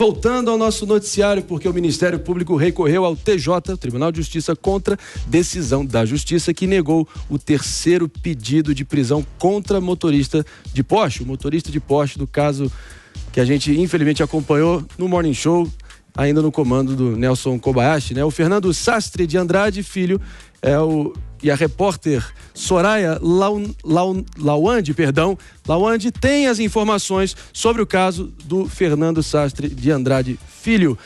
Voltando ao nosso noticiário, porque o Ministério Público recorreu ao TJ, Tribunal de Justiça, contra decisão da Justiça que negou o terceiro pedido de prisão contra motorista de Porsche, o motorista de Porsche do caso que a gente infelizmente acompanhou no Morning Show, ainda no comando do Nelson Kobayashi, né? O Fernando Sastre de Andrade Filho e a repórter Soraya Lawande tem as informações sobre o caso do Fernando Sastre de Andrade Filho.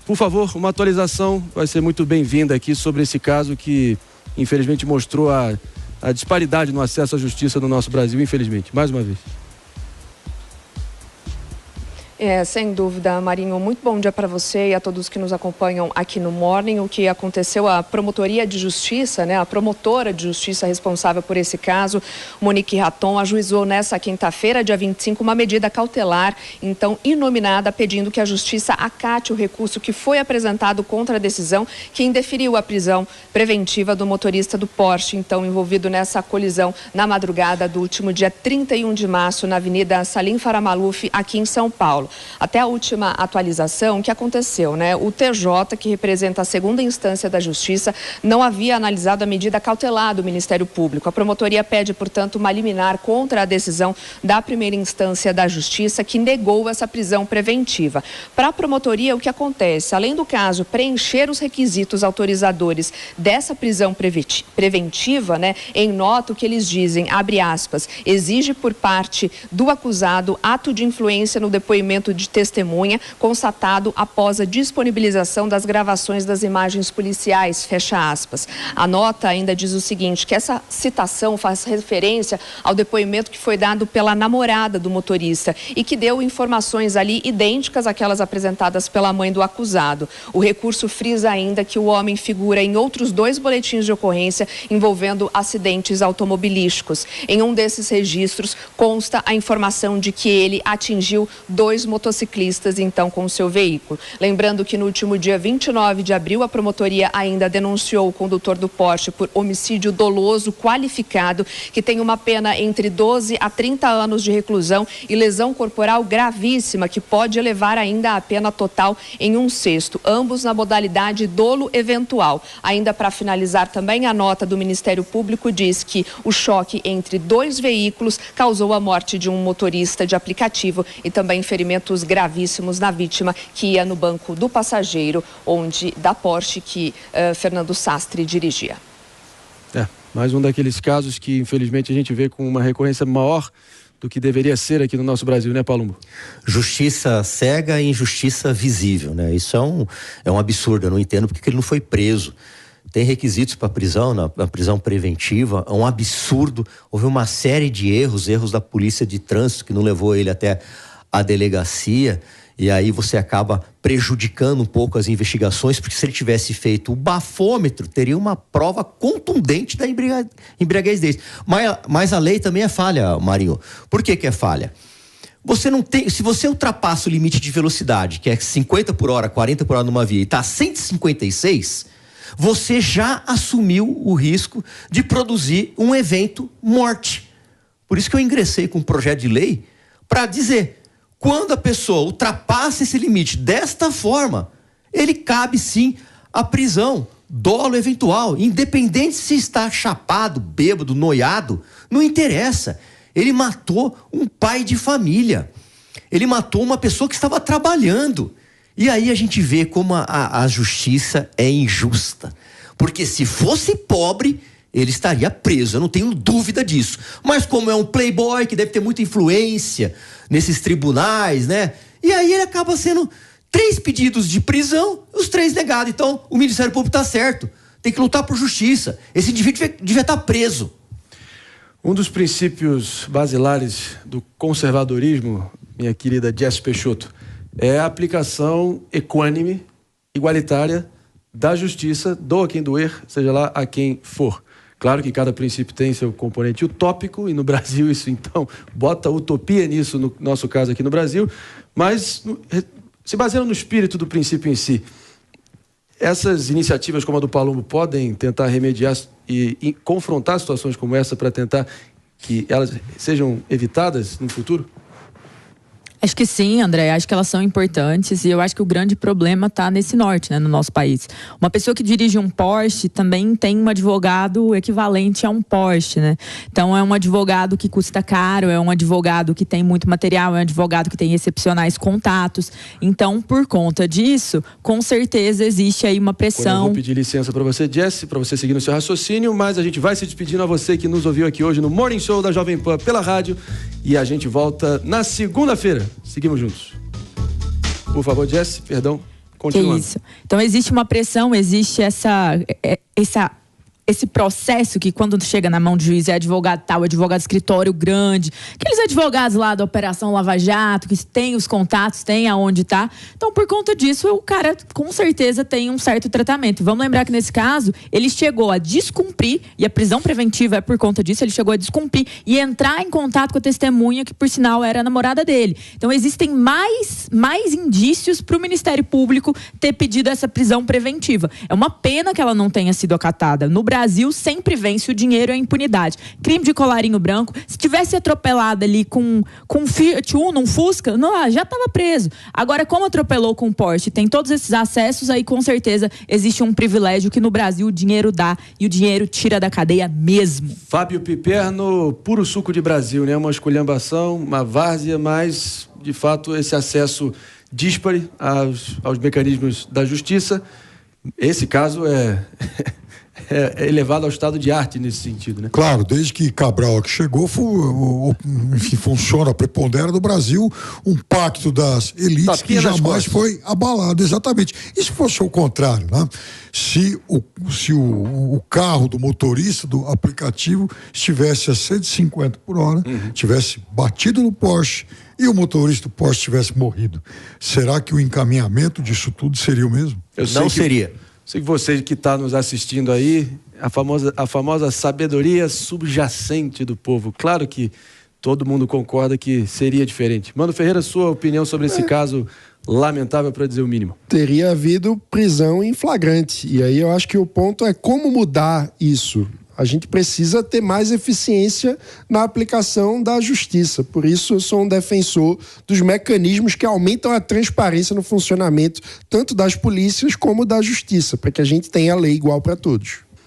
Por favor, uma atualização vai ser muito bem-vinda aqui sobre esse caso que, infelizmente, mostrou a disparidade no acesso à justiça no nosso Brasil, infelizmente, mais uma vez. Sem dúvida, Marinho. Muito bom dia para você e a todos que nos acompanham aqui no Morning. O que aconteceu, a Promotoria de Justiça, né, a promotora de justiça responsável por esse caso, Monique Raton, ajuizou nessa quinta-feira, dia 25, uma medida cautelar, então inominada, pedindo que a Justiça acate o recurso que foi apresentado contra a decisão que indeferiu a prisão preventiva do motorista do Porsche, então envolvido nessa colisão na madrugada do último dia 31 de março, na Avenida Salim Faramaluf, aqui em São Paulo. Até a última atualização, o que aconteceu, né? O TJ, que representa a segunda instância da Justiça, não havia analisado a medida cautelar do Ministério Público. A promotoria pede, portanto, uma liminar contra a decisão da primeira instância da Justiça, que negou essa prisão preventiva. Para a promotoria, o que acontece? Além do caso preencher os requisitos autorizadores dessa prisão preventiva, né? Em nota, o que eles dizem, abre aspas, exige por parte do acusado ato de influência no depoimento de testemunha constatado após a disponibilização das gravações das imagens policiais, fecha aspas. A nota ainda diz o seguinte, que essa citação faz referência ao depoimento que foi dado pela namorada do motorista e que deu informações ali idênticas àquelas apresentadas pela mãe do acusado. O recurso frisa ainda que o homem figura em outros 2 boletins de ocorrência envolvendo acidentes automobilísticos. Em um desses registros consta a informação de que ele atingiu 2 motociclistas, então, com o seu veículo. Lembrando que no último dia 29 de abril, a promotoria ainda denunciou o condutor do Porsche por homicídio doloso qualificado, que tem uma pena entre 12 a 30 anos de reclusão e lesão corporal gravíssima, que pode elevar ainda a pena total em 1/6, ambos na modalidade dolo eventual. Ainda para finalizar também, a nota do Ministério Público diz que o choque entre 2 veículos causou a morte de um motorista de aplicativo e também ferimentos gravíssimos na vítima que ia no banco do passageiro da Porsche que Fernando Sastre dirigia. Mais um daqueles casos que infelizmente a gente vê com uma recorrência maior do que deveria ser aqui no nosso Brasil, né, Palumbo? Justiça cega e injustiça visível, né? Isso é um absurdo, eu não entendo porque ele não foi preso. Tem requisitos para prisão, na prisão preventiva, é um absurdo. Houve uma série de erros da polícia de trânsito que não levou ele até a delegacia, e aí você acaba prejudicando um pouco as investigações, porque se ele tivesse feito o bafômetro, teria uma prova contundente da embriaguez dele. Mas a lei também é falha, Marinho. Por que é falha? Você não tem, se você ultrapassa o limite de velocidade, que é 50 por hora, 40 por hora numa via, e está a 156, você já assumiu o risco de produzir um evento morte. Por isso que eu ingressei com um projeto de lei para dizer, quando a pessoa ultrapassa esse limite desta forma, ele cabe sim à prisão, dolo eventual, independente se está chapado, bêbado, noiado, não interessa. Ele matou um pai de família, ele matou uma pessoa que estava trabalhando. E aí a gente vê como a justiça é injusta, porque se fosse pobre, ele estaria preso, eu não tenho dúvida disso. Mas como é um playboy que deve ter muita influência nesses tribunais, né? E aí ele acaba sendo 3 pedidos de prisão, os 3 negados. Então o Ministério Público está certo, tem que lutar por justiça. Esse indivíduo devia estar preso. Um dos princípios basilares do conservadorismo, minha querida Jess Peixoto, é a aplicação equânime, igualitária da justiça, doa quem doer, seja lá a quem for. Claro que cada princípio tem seu componente utópico, e no Brasil isso, então, bota utopia nisso, no nosso caso aqui no Brasil, mas se baseando no espírito do princípio em si, essas iniciativas como a do Palumbo podem tentar remediar e confrontar situações como essa para tentar que elas sejam evitadas no futuro? Acho que sim, André, acho que elas são importantes e eu acho que o grande problema está nesse norte, né, no nosso país. Uma pessoa que dirige um Porsche também tem um advogado equivalente a um Porsche, né? Então é um advogado que custa caro, é um advogado que tem muito material, é um advogado que tem excepcionais contatos. Então, por conta disso, com certeza existe aí uma pressão. Eu vou pedir licença para você, Jess, para você seguir no seu raciocínio, mas a gente vai se despedindo a você que nos ouviu aqui hoje no Morning Show da Jovem Pan pela rádio e a gente volta na segunda-feira. Seguimos juntos. Por favor, Jess, perdão, continuando. Isso. Então existe uma pressão, existe esse processo que quando chega na mão do juiz é advogado tal, advogado de escritório grande, aqueles advogados lá da Operação Lava Jato, que tem os contatos, tem aonde tá. Então, por conta disso, o cara com certeza tem um certo tratamento. Vamos lembrar que nesse caso, ele chegou a descumprir, e a prisão preventiva é por conta disso, ele chegou a descumprir e entrar em contato com a testemunha, que por sinal era a namorada dele. Então, existem mais indícios para o Ministério Público ter pedido essa prisão preventiva. É uma pena que ela não tenha sido acatada. No Brasil sempre vence o dinheiro e a impunidade. Crime de colarinho branco, se tivesse atropelado ali com um Fiat Uno, um Fusca, não, já estava preso. Agora, como atropelou com um Porsche, tem todos esses acessos, aí com certeza existe um privilégio que no Brasil o dinheiro dá e o dinheiro tira da cadeia mesmo. Fábio Piperno, puro suco de Brasil, né? Uma esculhambação, uma várzea, mas de fato esse acesso díspare aos mecanismos da justiça, esse caso é elevado ao estado de arte nesse sentido, né? Claro, desde que Cabral que chegou, enfim, funciona, prepondera no Brasil um pacto das elites que jamais foi abalado, exatamente. E se fosse o contrário, né? Se o carro do motorista do aplicativo estivesse a 150 por hora, tivesse batido no Porsche e o motorista do Porsche tivesse morrido, será que o encaminhamento disso tudo seria o mesmo? Não seria. Sei que você que está nos assistindo aí, a famosa sabedoria subjacente do povo. Claro que todo mundo concorda que seria diferente. Mano Ferreira, sua opinião sobre esse caso lamentável, para dizer o mínimo? Teria havido prisão em flagrante. E aí eu acho que o ponto é como mudar isso. A gente precisa ter mais eficiência na aplicação da justiça. Por isso, eu sou um defensor dos mecanismos que aumentam a transparência no funcionamento tanto das polícias como da justiça, para que a gente tenha a lei igual para todos.